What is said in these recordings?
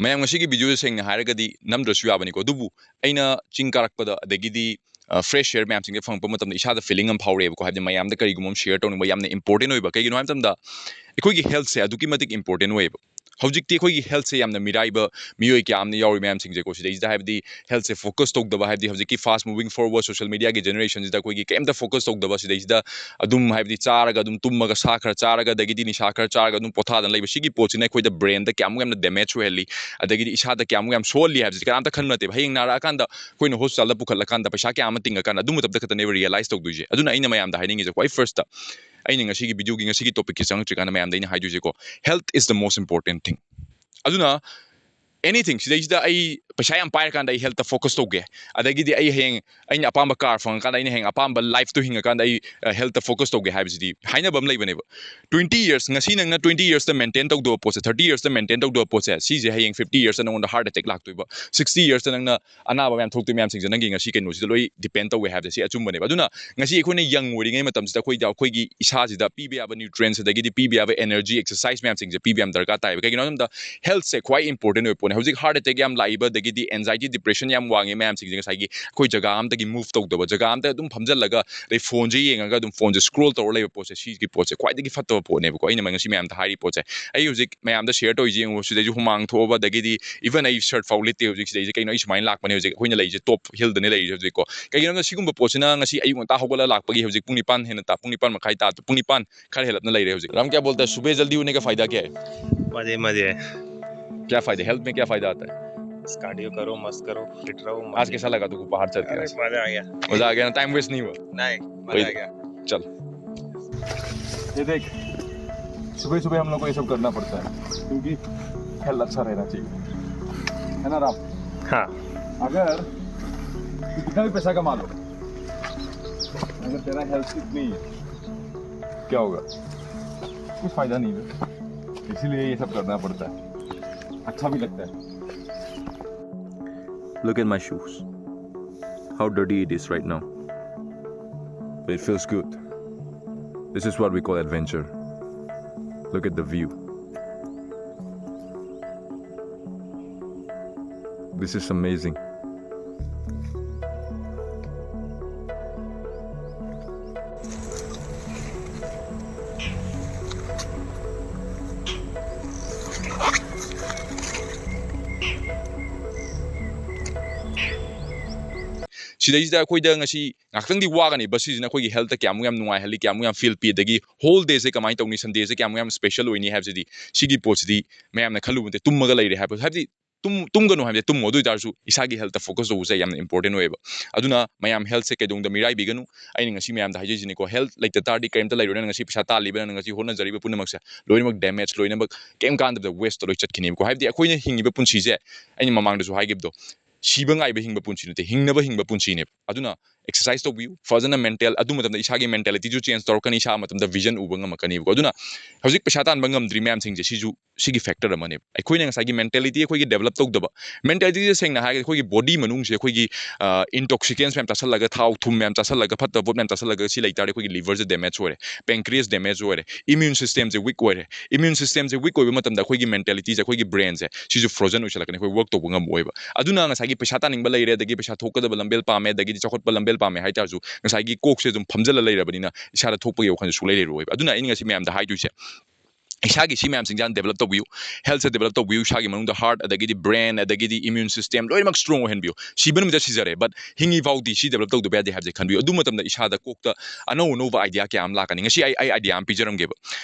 mayam ngasi gi video seng na haraga di namdrasu yabani ko dubu aina ching karakpada adagi di fresh air mayam sing phang pamatam isa da feeling am phawre ko habdi mayam da kari gumom share tawning ba yamna important oiba kai gino hamtam da ikoi gi health se aduki matik important oiba hojikti ikoi gi health se yamna miraiba miyoi kya amna yawi mayam sing je ko sidai da habdi health se focus tok da habdi hojiki fast moving forward social media gi generation da koi gi kem da focus tok da sidai da adum habdi charaga adum tummaga sakhar charaga dagi di ni sakhar charaga adum potha dan leiba sigi pochina koi da brain da kyam yamna damage heli adagi isa da kyam yam solli habdi kan ta khanna te bhaying nara kan da koi no hospital da pukhat la kan da paisa kyam tinga kan adum tab da khata ne realize tok duje aduna ina mayam da hiding is quite first aina ngasi gi video gi ngasi gi topic ki sang chikana mayam da ina haiduje ko health is the most important thing aduna anything sidai da ai paisa yam pair kan da health focus toge adagi di ai heng aina apamba car phang kan aina heng apamba life to hinga kan da ai health focus toge haibisi di haina bam leibane 20 years ngasi nang na 20 years ta maintain tok do poche 30 years ta maintain tok do poche si je heng 50 years na on the heart attack lak toiba 60 years ta nang na anaba yam thok tu yam sing je nang gi ngasi kenu si loi depend toge haibisi si achum bane aduna ngasi khoi na young ori ngai matam sida khoi da khoi gi isa ji da pb aba nutrients adagi di pb aba energy exercise yam sing je pb am darka tai kai gi da health se quite important oi pone hojik heart attack yam laiba dagi di anxiety depression yam wangi mayam sing jing sai gi khoi jaga am dagi move tok do jaga am ta dum phamjal laga re phone je yenga ga dum phone je scroll tor leba poche si gi poche kwai dagi fatto po ne ko ina mangi mayam ta hari poche ai hojik mayam da share to jing wo sidai ju humang tho ba dagi di even ai shirt fauli te hojik sidai je kai no is main lak bane hojik hoina lai je top hill da ne lai hojik ko kai gi na sigum ba poche na ngasi ai ta hogala lak pagi hojik pungni pan hena ta pungni pan makhai ta pungni pan khar helap na lai re hojik ram kya bolta है सुबह जल्दी होने का फायदा क्या है मजे मजे क्या फायदा हेल्थ में क्या फायदा आता है कार्डियो करो मस्त करो फिट रहो आज कैसा लगा तुमको पहाड़ चढ़ के अरे मजा आ गया मजा आ गया ना टाइम वेस्ट नहीं हुआ नहीं मजा आ गया चल ये देख सुबह सुबह हम लोग को ये सब करना पड़ता है क्योंकि हेल्थ अच्छा रहना चाहिए है ना राम हाँ अगर तू कितना भी पैसा कमा लो अगर तेरा हेल्थ ठीक नहीं है क्या होगा कुछ फायदा नहीं है इसीलिए ये सब करना पड़ता है अच्छा भी लगता है Look at my shoes. How dirty it is right now. But it feels good. This is what we call adventure. Look at the view. This is amazing. सिदैसिदा अखोइदा ngasi ngakhtang di wagani basisina khoi gi health kyamu yam nungai hali kyamu yam feel pi dagi whole day se kamai tawni sunday se kyamu yam special oini habsidi sigi pochdi mayam na khalu bunte tummaga leire habdi tum ganu habdi tum modu darsu isagi health focus do se yam important oeba aduna mayam health se kedong da mirai biganu aini ngasi mayam da haji ko health like the tardi kaim ta leiro na ngasi pisa ta liba na ngasi hona jariba punamak se loinak damage loinak kem kan da waste loi chatkini ko habdi akoina hingiba punsi je aini mamang da su haigib do siba ngai ba hingba punsi nte hingba punsi ne aduna exercise to view fazana mental adu matam da isagi mentality ju change tor kan isa matam da vision uba ngam kan ko aduna hojik pesa tan bangam dream yam sing je siju sigi factor amane ai na ngasagi mentality khoi gi develop tok daba mentality je seng na ha khoi gi body manung je khoi gi intoxicants mem tasal laga thau thum mem tasal laga phat bot mem tasal laga si lai tare khoi gi liver je damage ore pancreas damage ore immune system je weak ore immune system je weak oi matam da khoi gi mentality je khoi gi brain je siju frozen oi chala kan khoi work to ngam oi ba aduna ngasagi pesa tan ning ba leire dagi pesa thokka da lambel pame dagi chakot ba lambel pame hai tarju ngasagi kok se jum phamjala leirabani na isa da thokpa yo khan su leire roi aduna ini ngasi mem da hai ju se isagi si mem singjan develop to view health se develop to view isagi manung da heart adagi di brain adagi di immune system loi mak strong hen view si ban mi si jare but hingi vaudi si develop to do ba de have je khan view adu matam da isa da kok ta ano no idea kya am la kan ngasi ai idea am pijaram ge ba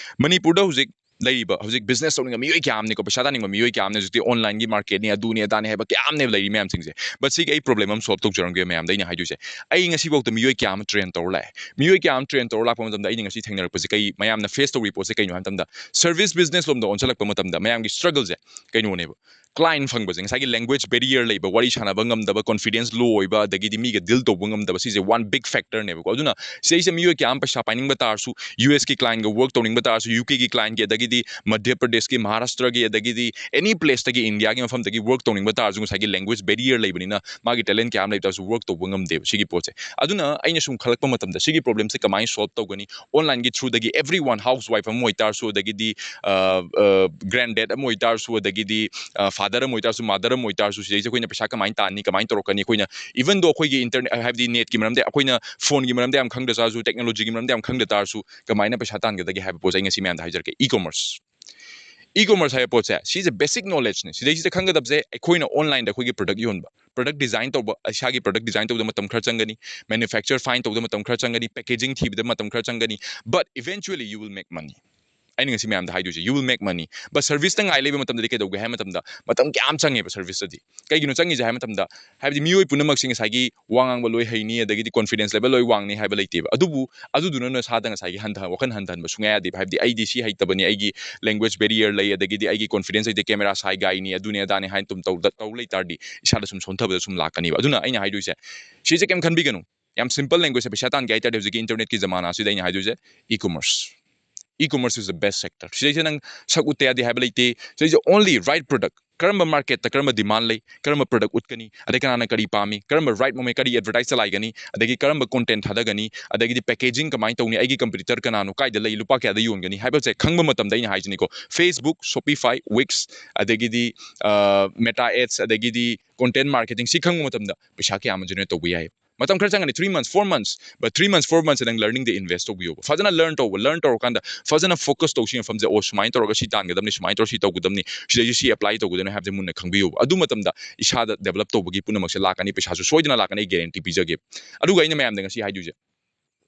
manipur da hujik laiba hujik business owning mi yoi kyam ni ko pesa daning mi yoi kyam ne juti online gi market ni adu ni adani heba kyam ne lai mem sing je but si ai problem am solve tok jaram ge mem dai ni haju je ai ngasi bok to mi yoi kyam train tor lai mi yoi kyam train tor la pa matam da ai ngasi thengnar pa se kai mayam na face to report se kai no ham tam da service business lom da on chalak pa matam da mayam gi struggle je kai no ne ba client phang ba jing sai gi language barrier lai ba wari chana ba ngam da ba confidence low oi ba dagi di mi ga deal to ngam da ba si je one big factor ne ba ko aduna sei se mi yoi kyam pa sha pining ba tar su US ki client ga work to ning ba tar su UK ki client ge dagi di Madhya Pradesh ki Maharashtra ki adagi di any place ta ki India ki mafam ta ki work to ning ba tar su sai gi language barrier lai bani na ma gi talent kyam lai ta su work to ngam de si gi poche aduna aina sum khalak pa matam da si gi problem se kamai solve to gani online gi through dagi everyone housewife am moi tar su dagi di granddad am moi tar su dagi di father ꯑꯃ ꯑꯣꯏꯇꯥꯔꯁꯨ mother ꯑꯃ ꯑꯣꯏꯇꯥꯔꯁꯨ ꯁꯤꯗꯩꯁꯦ ꯑꯩꯈꯣꯏꯅ ꯄꯩꯁꯥ ꯀꯃꯥꯏꯅ ꯇꯥꯟꯅꯤ ꯀꯃꯥꯏꯅ ꯇꯧꯔꯛꯀꯅꯤ ꯑꯩꯈꯣꯏꯅ ꯏꯚꯟ ꯗꯣ ꯑꯩꯈꯣꯏꯒꯤ ꯏꯟꯇꯔꯅꯦꯠ ꯍꯥꯏꯕꯗꯤ ꯅꯦꯠꯀꯤ ꯃꯔꯝꯗ ꯑꯩꯈꯣꯏꯅ ꯐꯣꯟꯒꯤ ꯃꯔꯝꯗ ꯌꯥꯝ ꯈꯪꯗ ꯇꯥꯔꯁꯨ ꯇꯦꯛꯅꯣꯂꯣꯖꯤꯒꯤ ꯃꯔꯝꯗ ꯌꯥꯝ ꯈꯪꯗ ꯇꯥꯔꯁꯨ ꯀꯃꯥꯏꯅ ꯄꯩꯁꯥ ꯇꯥꯟꯒꯗꯒꯦ ꯍꯥꯏꯕ ꯄꯣꯠꯁꯦ ꯑꯩ ꯉꯁꯤ ꯃꯌꯥꯝꯗ ꯍꯥꯏꯖꯔꯛꯀꯦ ꯏ-ꯀꯣꯃꯔꯁ ꯍꯥꯏꯕ ꯄꯣꯠꯁꯦ ꯁꯤꯁꯦ ꯕꯦꯁꯤꯛ ꯅꯣꯂꯦꯖꯅꯤ ꯁꯤꯗꯩꯁꯤꯗ ꯈꯪꯒꯗꯕꯁꯦ ꯑꯩꯈꯣꯏꯅ ꯑꯣꯟꯂꯥꯏꯟꯗ ꯑꯩꯈꯣꯏꯒꯤ ꯄ꯭ꯔꯗꯛ ꯌꯣꯟꯕ ꯄ꯭ꯔꯗꯛ ꯗꯤꯖꯥꯏꯟ ꯇꯧꯕ ꯏꯁꯥꯒꯤ ꯄ꯭ꯔꯗꯛ ꯗꯤꯖꯥꯏꯟ ꯇꯧꯕꯗ ꯃꯇꯝ ꯈꯔ ꯆꯪꯒꯅꯤ ꯃꯦꯅꯨꯐꯦꯛꯆꯔ ꯐꯥꯏꯟ ꯇꯧꯕꯗ ꯃꯇꯝ ꯈꯔ ꯆꯪꯒꯅꯤ ꯄꯦꯀꯦꯖꯤꯡ ꯊꯤꯕꯗ ꯃꯇꯝ ꯈꯔ ꯆꯪꯒꯅꯤ but eventually you will make ꯃꯅꯤ ꯑꯩꯅ ꯉꯁꯤ ꯃꯌꯥꯝꯗ ꯍꯥꯏꯗꯣꯏꯁꯦ ꯌꯨ ꯋꯤꯜ ꯃꯦꯛ ꯃꯅꯤ ꯕꯠ ꯁꯔꯚꯤꯁꯇ ꯉꯥꯏ ꯂꯩꯕ ꯃꯇꯝꯗꯗꯤ ꯀꯩꯗꯧꯒꯦ ꯍꯥꯏꯕ ꯃꯇꯝꯗ ꯃꯇꯝ ꯀꯌꯥꯝ ꯆꯪꯉꯦꯕ ꯁꯔꯚꯤꯁꯇꯗꯤ ꯀꯩꯒꯤꯅꯣ ꯆꯪꯉꯤꯁꯦ ꯍꯥꯏꯕ ꯃꯇꯝꯗ ꯍꯥꯏꯕꯗꯤ ꯃꯤꯑꯣꯏ ꯄꯨꯝꯅꯃꯛꯁꯤ ꯉꯁꯥꯏꯒꯤ ꯋꯥ ꯉꯥꯡꯕ ꯂꯣꯏ ꯍꯩꯅꯤ ꯑꯗꯒꯤꯗꯤ ꯀꯣꯟꯐꯤꯗꯦꯟꯁ ꯂꯦꯚꯦꯜ ꯂꯣꯏ ꯋꯥꯡꯅꯤ ꯍꯥꯏꯕ ꯂꯩꯇꯦꯕ ꯑꯗꯨꯕꯨ ꯑꯗꯨꯗꯨꯅ ꯅꯁꯥꯗ ꯉꯁꯥꯏꯒꯤ ꯋꯥꯈꯜ ꯍꯟꯊꯍꯟꯕ ꯁꯨꯡꯌꯥ ꯌꯥꯗꯦꯕ ꯍꯥꯏꯕꯗꯤ ꯑꯩꯗꯤ ꯁꯤ ꯍꯩꯇꯕꯅꯤ ꯑꯩꯒꯤ ꯂꯦꯡꯒ꯭ꯋꯦꯖ ꯕꯦꯔꯤꯌꯔ ꯂꯩ ꯑꯗꯒꯤꯗꯤ ꯑꯩꯒꯤ ꯀꯣꯟꯐꯤꯗꯦꯟꯁ ꯂꯩꯇꯦ ꯀꯦꯃꯦꯔꯥ ꯁꯥꯏ ꯒꯥꯏꯅꯤ ꯑꯗꯨꯅꯤ ꯑꯗꯥꯅꯤ ꯍꯥꯏꯅ ꯇꯧ ꯂꯩꯇꯥꯔꯗꯤ ꯏꯁꯥꯗ ꯁꯨꯝ ꯁꯣꯟꯊꯕꯗ ꯁꯨꯝ ꯂꯥꯛꯀꯅꯤꯕ ꯑꯗꯨꯅ ꯑꯩꯅ ꯍꯥꯏꯗꯣꯏꯁꯦ ꯁꯤꯁꯦ ꯀꯩꯝ ꯈꯟꯕꯤꯒꯅꯨ ꯌꯥꯝ ꯁꯤꯝꯄꯜ ꯂꯦꯡꯒ꯭ꯋꯦꯖꯁꯦ ꯄꯩꯁꯥ ꯇꯥꯟꯒꯦ ꯍꯥꯏꯇꯥꯔꯗꯤ ꯍꯧꯖꯤꯛꯀꯤ ꯏꯟꯇꯔꯅꯦꯠꯀꯤ ꯖꯃꯥꯅꯥꯁꯤꯗ ꯑꯩꯅ ꯍꯥꯏꯗꯣꯏꯁꯦ ꯏ-ꯀꯣꯃꯔꯁ ꯏꯁ ꯗ ꯕꯦꯁ ꯁꯦꯛꯇꯔ ꯁꯤꯗꯩꯁꯤꯗ ꯅꯪ ꯁꯛ ꯎꯠꯇ ꯌꯥꯗꯦ ꯍꯥꯏꯕ ꯂꯩꯇꯦ ꯁꯤꯗꯩꯁꯤꯗ ꯑꯣꯟꯂꯤ ꯔꯥꯏꯠ ꯄ꯭ꯔꯗꯛ ꯀꯔꯝꯕ ꯃꯥꯔꯀꯦꯠꯇ ꯀꯔꯝꯕ ꯗꯤꯃꯥꯟ ꯂꯩ ꯀꯔꯝꯕ ꯄ꯭ꯔꯗꯛ ꯎꯠꯀꯅꯤ ꯑꯗꯩ ꯀꯅꯥꯅ ꯀꯔꯤ ꯄꯥꯝꯃꯤ ꯀꯔꯝꯕ ꯔꯥꯏꯠ ꯃꯣꯃꯦꯟ ꯀꯔꯤ ꯑꯦꯗꯚꯔꯇꯥꯏꯁ ꯆꯂꯥꯏꯒꯅꯤ ꯑꯗꯒꯤ ꯀꯔꯝꯕ ꯀꯣꯟꯇꯦꯟꯠ ꯊꯥꯗꯒꯅꯤ ꯑꯗꯒꯤꯗꯤ ꯄꯦꯀꯦꯖꯤꯡ ꯀꯃꯥꯏꯅ ꯇꯧꯅꯤ ꯑꯩꯒꯤ ꯀꯝꯄꯤꯇꯤꯇꯔ ꯀꯅꯥꯅꯣ ꯀꯥꯏꯗ ꯂꯩ ꯂꯨꯄꯥ ꯀꯌꯥꯗ ꯌꯣꯟꯒꯅꯤ ꯍꯥꯏꯕꯁꯦ ꯈꯪꯕ ꯃꯇꯝꯗ ꯑꯩꯅ ꯍꯥꯏꯁꯤꯅꯤꯀꯣ ꯐꯦꯁꯕꯨꯛ ꯁꯣꯄꯤꯐꯥꯏ ꯋꯤꯛꯁ ꯑꯗꯒꯤꯗꯤ ꯃꯦꯇꯥ ꯑꯦꯗꯁ ꯑꯗꯒꯤꯗꯤ ꯀꯣꯟꯇꯦꯟꯠ ꯃꯥꯔꯀꯦꯇꯤꯡ ꯁꯤ ꯈꯪꯕ ꯃꯇꯝꯗ ꯄꯩꯁꯥ ꯀꯌꯥ ꯑꯃ ꯖꯦꯅꯦꯔꯦꯠ ꯇꯧꯕ ꯌꯥꯏ ꯃꯇꯝ ꯈꯔ ꯆꯪꯒꯅꯤ 3 months 4 months but 3 months 4 months ꯅꯪ ꯂꯔꯅꯤꯡꯗ ꯏꯟꯚꯦꯁט ꯇꯧꯕꯤꯌꯣꯕ ꯐꯖꯅ ꯂꯔꯟ ꯇꯧꯔꯀꯥꯟꯗ ꯐꯖꯅ ꯐꯣꯀꯁ ꯇꯧꯁꯤ ꯃꯐꯝꯁꯦ ꯑꯣ ꯁꯨꯃꯥꯏꯅ ꯇꯧꯔꯒ ꯁꯤ ꯇꯥꯟꯒꯗꯕꯅꯤ ꯁꯨꯃꯥꯏꯅ ꯇꯧꯔꯒ ꯁꯤ ꯇꯧꯒꯗꯕꯅꯤ ꯁꯤꯗꯩꯁꯤ ꯁꯤ ꯑꯦꯄ꯭ꯂꯥꯏ ꯇꯧꯒꯗꯕꯅꯤ ꯍꯥꯏꯕꯁꯦ ꯃꯨꯟꯅ ꯈꯪꯕꯤꯌꯣꯕ ꯑꯗꯨ ꯃꯇꯝꯗ ꯏꯁꯥꯗ ꯗꯦꯕꯂꯞ ꯇꯧꯕꯒꯤ ꯄꯨꯝꯅꯃꯛꯁꯦ ꯂꯥꯛꯀꯅꯤ ꯄꯩꯁꯥꯁꯨ ꯁꯣꯏꯗꯅ ꯂꯥꯛꯀꯅꯤ ꯑꯩ ꯒꯦꯔꯦꯟꯇꯤ ꯄꯤꯖꯒꯦ ꯑꯗꯨꯒ ꯑꯩꯅ ꯃꯌꯥꯝꯗ ꯉꯁꯤ ꯍꯥꯏꯗꯣꯏꯁꯦ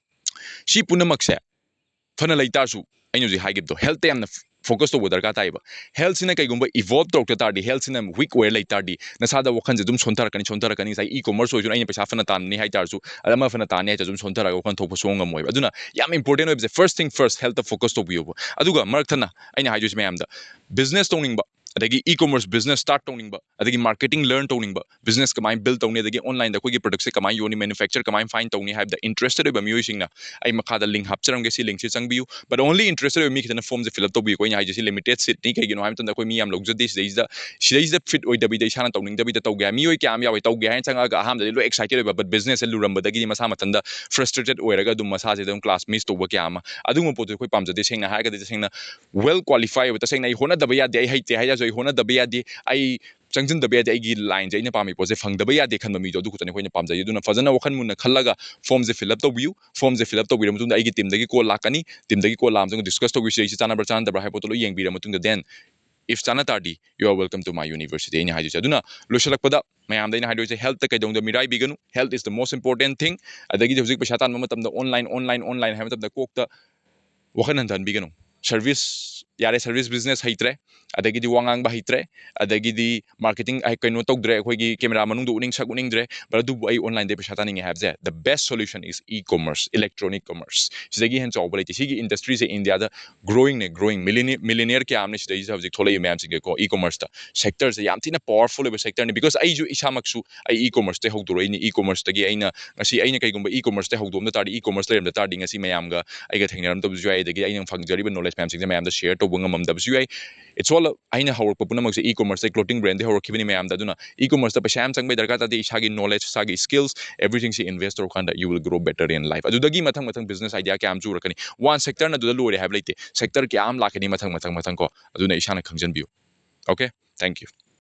ꯁꯤ ꯄꯨꯝꯅꯃꯛꯁꯦ ꯐꯅ ꯂꯩꯇꯥꯔꯁꯨ ꯑꯩꯅ ꯍꯧꯖꯤꯛ ꯍꯥꯏꯈꯤꯕꯗꯣ ꯍꯦꯜꯊꯇ ꯌꯥꯝꯅ ꯐꯣꯀꯁ ꯇꯧꯕ ꯗꯔꯀꯥꯔ ꯇꯥꯏꯌꯦꯕ ꯍꯦꯜꯊꯁꯤꯅ ꯀꯩꯒꯨꯝꯕ ꯏꯚꯣꯜꯞ ꯇꯧꯔꯛꯇ ꯇꯥꯔꯗꯤ ꯍꯦꯜꯊꯁꯤꯅ ꯋꯤꯛ ꯑꯣꯏꯔ ꯂꯩ ꯇꯥꯔꯗꯤ ꯅꯁꯥꯗ ꯋꯥꯈꯜꯁꯦ ꯑꯗꯨꯝ ꯁꯣꯟꯊꯔꯛꯀꯅꯤ ꯉꯁꯥꯏ ꯏ-ꯀꯣꯃꯔꯁ ꯑꯣꯏꯔꯁꯨ ꯑꯩꯅ ꯄꯩꯁꯥ ꯐꯅ ꯇꯥꯟꯅꯤ ꯍꯥꯏꯇꯥꯔꯁꯨ ꯑꯃ ꯐꯅ ꯇꯥꯟꯅꯤ ꯍꯥꯏꯇꯥꯔꯁꯨ ꯑꯗꯨꯝ ꯁꯣꯟꯊꯔꯒ ꯋꯥꯈꯜ ꯊꯣꯛꯄ ꯁꯨꯡꯉꯝ ꯉꯝꯃꯣꯏꯕ ꯑꯗꯨꯅ ꯌꯥꯝ ꯏꯝꯄꯣꯔꯇꯦꯟ ꯑꯣꯏꯕꯁꯦ ꯐꯥꯔꯁ ꯊꯤꯡ ꯐꯥꯔꯁ ꯍꯦꯜꯊꯇ ꯐꯣꯀꯁ ꯇꯧꯕꯤꯌꯣꯕ ꯑꯗꯨꯒ ꯃꯔꯛꯊꯠꯅ ꯑꯩꯅ ꯍꯥꯏꯗꯣꯏꯁꯦ ꯃꯌꯥꯝꯗ ꯕꯤꯖꯤꯅꯦꯁ ꯇꯧꯅꯤꯡꯕ ꯑꯗꯒꯤ ꯏ-ꯀꯣꯃꯔꯁ ꯕꯤꯖꯤꯅꯦꯁ ꯁ꯭ꯇꯥꯔꯠ ꯇꯧꯅꯤꯡꯕ ꯑꯗꯒꯤ ꯃꯥꯔꯀꯦꯇꯤꯡ ꯂꯔꯟ ꯇꯧꯅꯤꯡꯕ ꯕꯤꯖꯤꯅꯦꯁ ꯀꯃꯥꯏꯅ ꯕꯤꯜ ꯇꯧꯅꯤ ꯑꯗꯒꯤ ꯑꯣꯟꯂꯥꯏꯟꯗ ꯑꯩꯈꯣꯏꯒꯤ ꯄ꯭ꯔꯗꯛꯁꯦ ꯀꯃꯥꯏꯅ ꯌꯣꯟꯅꯤ ꯃꯦꯅꯨꯐꯦꯛꯆꯔ ꯀꯃꯥꯏꯅ ꯐꯥꯏꯟ ꯇꯧꯅꯤ ꯍꯥꯏꯕꯗ ꯏꯟꯇꯔꯦꯁꯇꯦꯠ ꯑꯣꯏꯕ ꯃꯤꯑꯣꯏꯁꯤꯡꯅ ꯑꯩ ꯃꯈꯥꯗ ꯂꯤꯡ ꯍꯥꯞꯆꯔꯝꯒꯦ ꯁꯤ ꯂꯤꯡꯁꯦ ꯆꯪꯕꯤꯌꯨ ꯕꯠ ꯑꯣꯟꯂꯤ ꯏꯟꯇꯔꯦꯁꯇꯦꯠ ꯑꯣꯏꯕ ꯃꯤ ꯈꯤꯇꯪ ꯐꯣꯔꯝꯁꯦ ꯐꯤꯜ ꯑꯞ ꯇꯧꯕꯤꯌꯨꯀꯣ ꯑꯩꯅ ꯍꯥꯏꯖꯦ ꯁꯤ ꯂꯤꯃꯤꯇꯦꯗ ꯁꯤꯠꯅꯤ ꯀꯩꯒꯤꯅꯣ ꯍꯥꯏꯕ ꯃꯇꯝꯗ ꯑꯩꯈꯣꯏ ꯃꯤ ꯌꯥꯝ ꯂꯧꯖꯗꯦ ꯁꯤꯗꯩꯁꯤꯗ ꯐꯤꯠ ꯑꯣꯏꯗꯕꯤꯗ ꯏꯁꯥꯅ ꯇꯧꯅꯤꯡꯗꯕꯤꯗ ꯇꯧꯒꯦ ꯍꯥꯏ ꯃꯤꯑꯣꯏ ꯀꯌꯥ ꯑꯃ ꯌꯥꯎꯋꯦ ꯇꯧꯒꯦ ꯍꯥꯏꯅ ꯆꯪꯉꯛꯑꯒ ꯑꯍꯥꯟꯕꯗꯗꯤ ꯂꯣꯏ ꯑꯦꯛꯁꯥꯏꯇꯦꯠ ꯑꯣꯏꯕ ꯕꯠ ꯕꯤꯖꯤꯅꯦꯁꯁꯦ ꯂꯨꯔꯝꯕꯗꯒꯤꯗꯤ ꯃꯁꯥ ꯃꯊꯟꯇ ꯐ꯭ꯔꯁꯇ꯭ꯔꯦꯇꯦꯠ ꯑꯣꯏꯔꯒ ꯑꯗꯨꯝ ꯃꯁꯥꯁꯦ ꯑꯗꯨꯝ ꯀ꯭ꯂꯥꯁ ꯃꯤꯁ ꯇꯧꯕ ꯀꯌꯥ ꯑꯃ ꯑꯗꯨꯒꯨꯝꯕ ꯄꯣꯠꯇꯨ ꯑꯩꯈꯣꯏ ꯄꯥꯝꯖꯗꯦ ꯁꯦꯡꯅ ꯍꯥꯏꯔꯒꯗꯤ ꯇꯁꯦꯡꯅ ꯋꯦꯜ ꯀ꯭ꯋꯥꯂꯤꯐꯥꯏ ꯑꯣꯏꯕ ꯇꯁꯦꯡꯅ ꯑꯩ ꯍꯣꯠꯅꯗꯕ ꯌꯥꯗꯦ ꯑꯩ ꯍꯩꯇꯦ ꯍꯥꯏꯔꯁꯨ ꯑꯩ ꯍꯣꯠꯅꯗꯕ ꯌꯥꯗꯦ ꯑꯩ ꯆꯪꯁꯤꯟꯗꯕ ꯌꯥꯗꯦ ꯑꯩꯒꯤ ꯂꯥꯏꯟꯁꯦ ꯑꯩꯅ ꯄꯥꯝꯃꯤ ꯄꯣꯠꯁꯦ ꯐꯪꯗꯕ ꯌꯥꯗꯦ ꯈꯟꯕ ꯃꯤꯗꯣ ꯑꯗꯨ ꯈꯛꯇꯅꯤ ꯑꯩꯈꯣꯏꯅ ꯄꯥꯝꯖꯩ ꯑꯗꯨꯅ ꯐꯖꯅ ꯋꯥꯈꯜ ꯃꯨꯟꯅ ꯈꯜꯂꯒ ꯐꯣꯔꯝꯁꯦ ꯐꯤꯜ ꯑꯞ ꯇꯧꯕꯤꯌꯨ ꯐꯣꯔꯝꯁꯦ ꯐꯤꯜ ꯑꯞ ꯇꯧꯕꯤꯔ ꯃꯇꯨꯡꯗ ꯑꯩꯒꯤ ꯇꯤꯝꯗꯒꯤ ꯀꯣꯜ ꯂꯥꯛꯀꯅꯤ ꯇꯤꯝꯗꯒꯤ ꯀꯣꯜ ꯂꯥꯛꯑ ꯃꯇꯨꯡꯗ ꯗꯤꯁꯀꯁ ꯇꯧꯕꯤꯁꯤ ꯑꯩꯁꯦ ꯆꯥꯟꯅꯕ꯭ꯔꯥ ꯆꯥꯟꯅꯗꯕ꯭ꯔꯥ ꯍꯥꯏꯕ ꯄꯣꯠꯇꯣ ꯂꯣꯏ ꯌꯦꯡꯕꯤꯔ ꯃꯇꯨꯡꯗ ꯗꯦꯟ ꯏꯐ ꯆꯥꯟꯅ ꯇꯥꯔꯗꯤ you are welcome to my university ꯑꯩꯅ ꯍꯥꯏꯗꯣꯏꯁꯦ ꯑꯗꯨꯅ ꯂꯣꯏꯁꯤꯜꯂꯛꯄꯗ ꯃꯌꯥꯝꯗ ꯑꯩꯅ ꯍꯥꯏꯗꯣꯏꯁꯦ ꯍꯦꯜꯊꯇ ꯀꯩꯗꯧꯅꯨꯡꯗ ꯃꯤꯔꯥꯏꯕꯤꯒꯅꯨ health is the most important thing ꯑꯗꯒꯤꯗꯤ ꯍꯧꯖꯤꯛ ꯄꯩꯁꯥ ꯇꯥꯟꯕ ꯃꯇꯝꯗ ꯑꯣꯟꯂꯥꯏꯟ ꯍꯥꯏꯕ ꯃꯇꯝꯗ ꯀꯣꯛꯇ ꯋꯥꯈꯜ ꯍꯟꯊꯍꯟꯕꯤꯒꯅꯨ ꯁꯔꯚꯤꯁ ꯌꯥꯔꯦ ꯁꯔꯚꯤꯁ ꯕꯤꯖꯤꯅꯦꯁ ꯍꯩꯇ꯭ꯔꯦ ꯑꯗꯒꯤꯗꯤ ꯋꯥ ꯉꯥꯡꯕ ꯍꯩꯇ꯭ꯔꯦ ꯑꯗꯒꯤꯗꯤ ꯃꯥꯔꯀꯦꯇꯤꯡ ꯀꯩꯅꯣ ꯇꯧꯗ꯭ꯔꯦ ꯑꯩꯈꯣꯏꯒꯤ ꯀꯦꯃꯦꯔꯥ ꯃꯅꯨꯡꯗ ꯁꯛ ꯎꯠꯅꯤꯡꯗ꯭ꯔꯦ ꯕꯠ ꯑꯗꯨꯕꯨ ꯑꯩ ꯑꯣꯟꯂꯥꯏꯟꯗ ꯄꯩꯁꯥ ꯇꯥꯅꯤꯡꯉꯦ ꯍꯥꯏꯕꯁꯦ ꯗ ꯕꯦꯁ ꯁꯣꯂꯨꯁꯟ ꯏꯁ ꯏ-ꯀꯣꯃꯔꯁ ꯏꯂꯦꯛꯇ꯭ꯔꯣꯅꯤꯛ ꯀꯣꯃꯔꯁ ꯁꯤꯗꯒꯤ ꯍꯦꯟꯅ ꯆꯥꯎꯕ ꯂꯩꯇꯦ ꯁꯤꯒꯤ ꯏꯟꯗꯁꯇ꯭ꯔꯤꯁꯦ ꯏꯟꯗꯤꯌꯥꯗ ꯒ꯭ꯔꯣꯋꯤꯡ ꯃꯤꯂꯤꯅꯤꯌꯔ ꯀꯌꯥ ꯑꯃꯅ ꯁꯤꯗꯩꯁꯤꯗ ꯍꯧꯖꯤꯛ ꯊꯣꯛꯂꯛꯏꯕ ꯃꯌꯥꯝꯁꯤꯡꯒꯦꯀꯣ ꯏ-ꯀꯣꯃꯔꯁꯇ ꯁꯦꯛꯇꯔꯁꯦ ꯌꯥꯝ ꯊꯤꯅ ꯄꯥꯋꯔꯐꯨꯜ ꯑꯣꯏꯕ ꯁꯦꯛꯇꯔꯅꯤ ꯕꯤꯀꯣꯁ ꯑꯩꯁꯨ ꯏꯁꯥꯃꯛꯁꯨ ꯑꯩ ꯏ-ꯀꯣꯃꯔꯁꯇꯩ ꯍꯧꯗꯣꯔꯛꯏꯅꯤ ꯏ-ꯀꯣꯃꯔꯁꯇꯒꯤ ꯉꯁꯤ ꯑꯩꯅ ꯀꯩꯒꯨꯝꯕ ꯏ-ꯀꯣꯃꯔꯁꯇꯩ ꯍꯧꯗꯣꯛꯑꯝꯗ ꯇꯥꯔꯗꯤ ꯏ-ꯀꯣꯃꯔꯁ ꯂꯩꯔꯝꯗ ꯇꯥꯔꯗꯤ ꯉꯁꯤ ꯃꯌꯥꯝꯒ ꯑꯩꯒ ꯊꯦꯡꯅꯔꯝꯗꯕꯁꯨ ꯌꯥꯏ ꯑꯗꯒꯤ ꯑꯩꯅ ꯐꯪꯖꯔꯤꯕ ꯅꯣꯂꯦꯖ ꯃꯌꯥꯝꯁꯤꯡꯁꯦ ꯃꯌꯥꯝꯗ ꯁꯦꯌꯔ ꯇꯧꯕ ꯉꯝꯃꯝꯗꯕꯁꯨ ꯌꯥꯏ ꯏꯠꯁ ꯑꯣꯜ ꯑꯩꯅ ꯍꯧꯔꯛꯄ ꯄꯨꯝꯅꯃꯛꯁꯦ ꯏ-ꯀꯣꯃꯔꯁꯇꯩ ꯀ꯭ꯂꯣꯇꯤꯡ ꯕ꯭ꯔꯦꯟꯗꯩ ꯍꯧꯔꯛꯈꯤꯕꯅꯤ ꯃꯌꯥꯝꯗ ꯑꯗꯨꯅ ꯏ-ꯀꯣꯃꯔꯁꯇ ꯄꯩꯁꯥ ꯌꯥꯝ ꯆꯪꯕꯩ ꯗꯔꯀꯥꯔ ꯇꯥꯗꯦ ꯏꯁꯥꯒꯤ ꯅꯣꯂꯦꯖ ꯏꯁꯥꯒꯤ ꯁ꯭ꯀꯤꯜꯁ ꯑꯦꯚ꯭ꯔꯤꯊꯤꯡꯁꯤ ꯏꯟꯚꯦꯁ ꯇꯧꯔꯀꯥꯟꯗ you will grow better in life ꯑꯗꯨꯗꯒꯤ ꯃꯊꯪ ꯕꯤꯖꯤꯅꯦꯁ ꯑꯥꯏꯗꯤꯌꯥ ꯀꯌꯥ ꯑꯃ ꯆꯨꯔꯛꯀꯅꯤ ꯋꯥꯟ ꯁꯦꯛꯇꯔꯅ ꯑꯗꯨꯗ ꯂꯣꯏꯔꯦ ꯍꯥꯏꯕ ꯂꯩꯇꯦ ꯁꯦꯛꯇꯔ ꯀꯌꯥ ꯑꯃ ꯂꯥꯛꯀꯅꯤ ꯃꯊꯪ ꯀꯣ ꯑꯗꯨꯅ ꯏꯁꯥꯅ ꯈꯪꯖꯟꯕꯤꯌꯨ ꯑꯣꯀꯦ ꯊꯦꯡꯛ ꯌꯨ